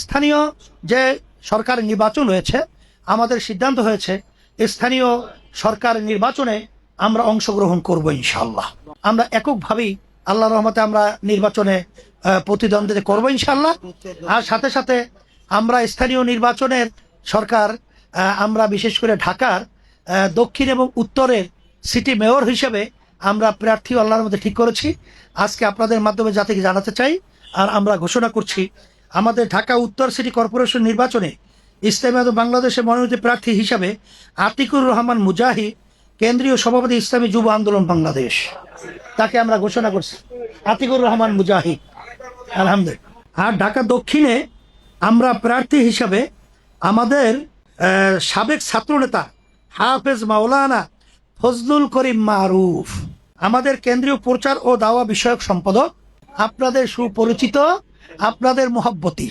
স্থানীয় যে সরকার নির্বাচন হয়েছে, আমাদের সিদ্ধান্ত হয়েছে স্থানীয় সরকার নির্বাচনে আমরা অংশগ্রহণ করব ইনশাআল্লাহ। আমরা এককভাবেই আল্লাহর রহমতে আমরা নির্বাচনে প্রতিদ্বন্দ্বিতা করব ইনশাআল্লাহ। আর সাথে সাথে আমরা স্থানীয় নির্বাচনের সরকার আমরা বিশেষ করে ঢাকার দক্ষিণ এবং উত্তরের সিটি মেয়র হিসেবে আমরা প্রার্থী আল্লাহর মধ্যে ঠিক করেছি। আজকে আপনাদের মাধ্যমে জাতিকে জানাতে চাই আর আমরা ঘোষণা করছি, আমাদের ঢাকা উত্তর সিটি কর্পোরেশন নির্বাচনে ইসলামী বাংলাদেশের মনোনীত প্রার্থী হিসাবে আতিকুর রহমান মুজাহিদ, কেন্দ্রীয় সভাপতি ইসলামী যুব আন্দোলন বাংলাদেশ, তাকে আমরা ঘোষণা করছি আতিকুর রহমান মুজাহিদ, আলহামদুলিল্লাহ। আর ঢাকা দক্ষিণে আমরা প্রার্থী হিসাবে আমাদের সাবেক ছাত্রনেতা হাফেজ মাওলানা ফজলুল করিম মারুফ, আমাদের কেন্দ্রীয় প্রচার ও দাওয়া বিষয়ক সম্পাদক, আপনাদের সুপরিচিত, আপনাদের মহব্বতী